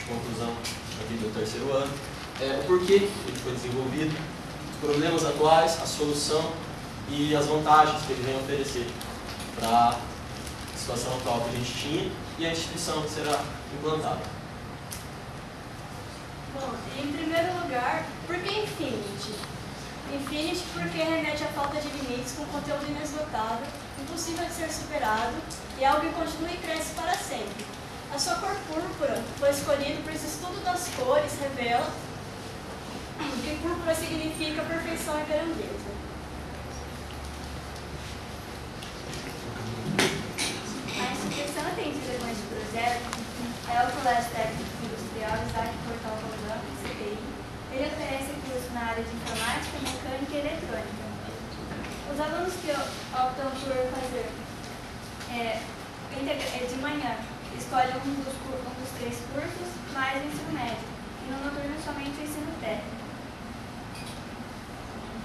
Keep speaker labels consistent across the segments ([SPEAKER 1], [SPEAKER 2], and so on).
[SPEAKER 1] conclusão aqui do terceiro ano, o porquê ele foi desenvolvido, os problemas atuais, a solução e as vantagens que ele vem oferecer para a situação atual que a gente tinha e a instituição que será implantada.
[SPEAKER 2] Bom, em primeiro lugar, por que Infinity? Infinity porque remete à falta de limites com conteúdo inesgotável, impossível de ser superado e algo que continua e cresce para sempre. A sua cor púrpura foi escolhida pois o estudo das cores revela que púrpura significa perfeição e grandeza.
[SPEAKER 3] A instituição atendida com este projeto é o Colégio Técnico Industrial Isaac Portal Roldão, CTI. Ele oferece curso na área de informática, mecânica e eletrônica. Os alunos que optam por fazer de manhã escolhem um dos 3 cursos, mais o ensino médio, e no noturno somente o ensino técnico.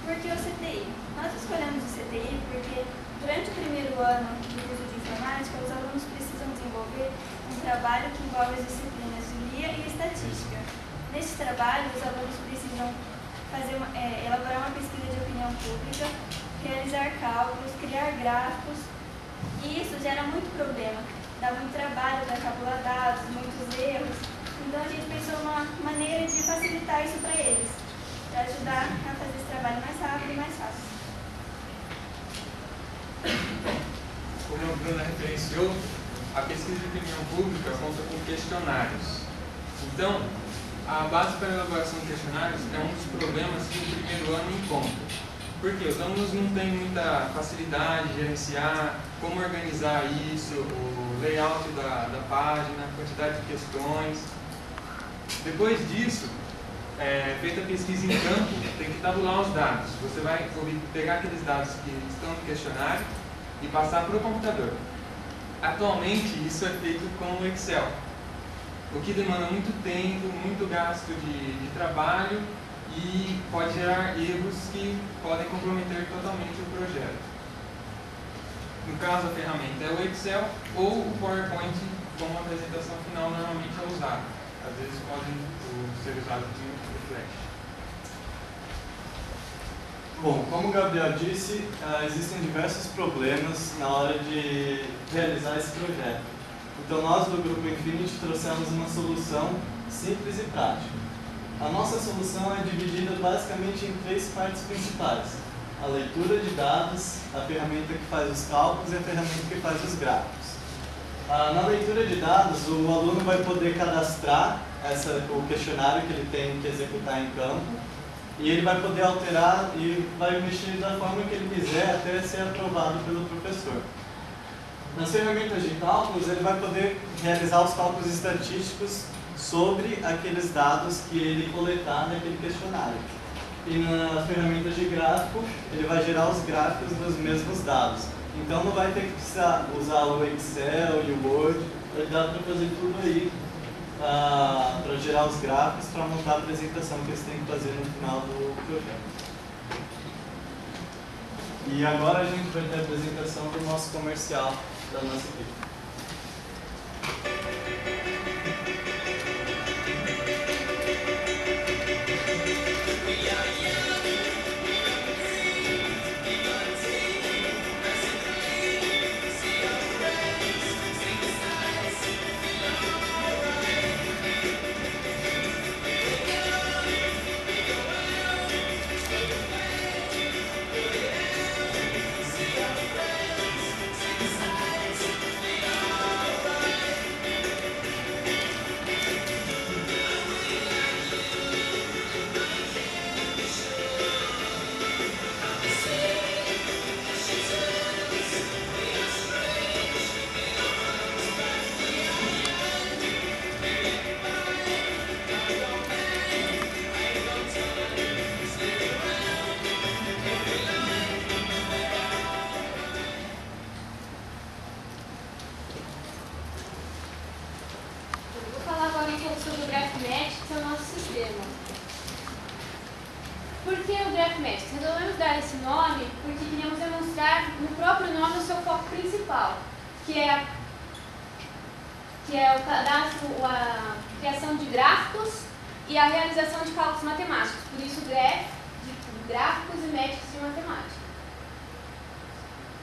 [SPEAKER 3] Por que o CTI? Nós escolhemos o CTI porque durante o primeiro ano do curso de informática, os alunos precisam desenvolver um trabalho que envolve as disciplinas de LIA e estatística. Neste trabalho, os alunos precisam elaborar uma pesquisa de opinião pública, realizar cálculos, criar gráficos, e isso gera muito problema. Dá muito trabalho para calcular dados, muitos erros. Então a gente pensou uma maneira de facilitar isso para eles, para ajudar a fazer esse trabalho mais rápido e mais fácil.
[SPEAKER 4] Como a Bruna referenciou, a pesquisa de opinião pública conta com questionários. Então, a base para a elaboração de questionários é um dos problemas que o primeiro ano encontra. Porque os alunos não têm muita facilidade de gerenciar, como organizar isso, o layout da página, a quantidade de questões. Depois disso, feita a pesquisa em campo, tem que tabular os dados. Você vai pegar aqueles dados que estão no questionário e passar para o computador. Atualmente, isso é feito com o Excel, o que demanda muito tempo, muito gasto de trabalho e pode gerar erros que podem comprometer totalmente o projeto. No caso, a ferramenta é o Excel ou o PowerPoint como apresentação final normalmente é usado. Às vezes podem ser usados no Flash.
[SPEAKER 5] Bom, como o Gabriel disse, existem diversos problemas na hora de realizar esse projeto. Então nós do Grupo Infinity trouxemos uma solução simples e prática. A nossa solução é dividida basicamente em 3 partes principais: a leitura de dados, a ferramenta que faz os cálculos e a ferramenta que faz os gráficos. Na leitura de dados, o aluno vai poder cadastrar o questionário que ele tem que executar em campo, e ele vai poder alterar e vai mexer da forma que ele quiser até ser aprovado pelo professor. Nas ferramentas de cálculos, ele vai poder realizar os cálculos estatísticos sobre aqueles dados que ele coletar naquele questionário. E nas ferramentas de gráfico, ele vai gerar os gráficos dos mesmos dados. Então não vai ter que precisar usar o Excel e o Word, dá para fazer tudo aí, para gerar os gráficos, para montar a apresentação que eles têm que fazer no final do projeto. E agora a gente vai ter a apresentação do nosso comercial da nossa equipe.
[SPEAKER 6] Sobre o GraphMetrics, que é o nosso sistema. Por que o GraphMetrics? Resolvemos dar esse nome porque queríamos demonstrar no próprio nome o seu foco principal, que é o cadastro, a criação de gráficos e a realização de cálculos matemáticos. Por isso, GREF, de gráficos e métricas de matemática.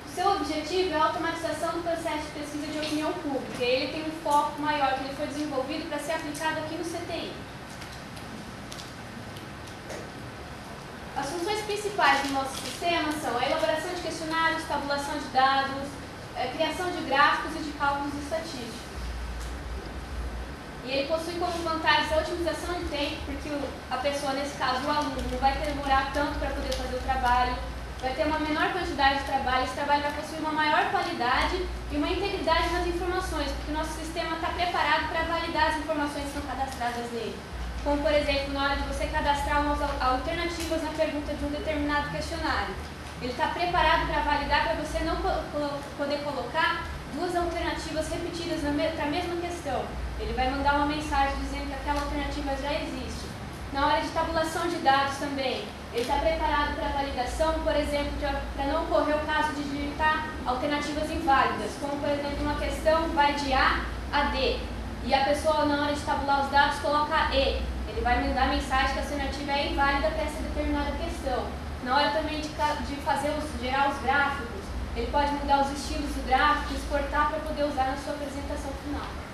[SPEAKER 6] O seu objetivo é a automatização do processo de pesquisa de opinião pública. E ele tem um foco maior, que ele foi desenvolvido para ser aplicado aqui no CTI. As funções principais do nosso sistema são a elaboração de questionários, tabulação de dados, criação de gráficos e de cálculos estatísticos. E ele possui como vantagens a otimização de tempo, porque a pessoa, nesse caso o aluno, não vai demorar tanto para poder fazer o trabalho, vai ter uma menor quantidade de trabalho, esse trabalho vai possuir uma maior qualidade e uma integridade nas informações, porque o nosso sistema está preparado para validar as informações que são cadastradas nele. Como, por exemplo, na hora de você cadastrar umas alternativas na pergunta de um determinado questionário. Ele está preparado para validar, para você não poder colocar duas alternativas repetidas para a mesma questão. Ele vai mandar uma mensagem dizendo que aquela alternativa já existe. Na hora de tabulação de dados também, ele está preparado para validação, por exemplo, para não ocorrer o caso de digitar alternativas inválidas, como, por exemplo, uma questão vai de A a D, e a pessoa, na hora de tabular os dados, coloca E. Ele vai mandar mensagem que a alternativa é inválida para essa determinada questão. Na hora também de gerar os gráficos, ele pode mudar os estilos do gráfico e exportar para poder usar na sua apresentação final.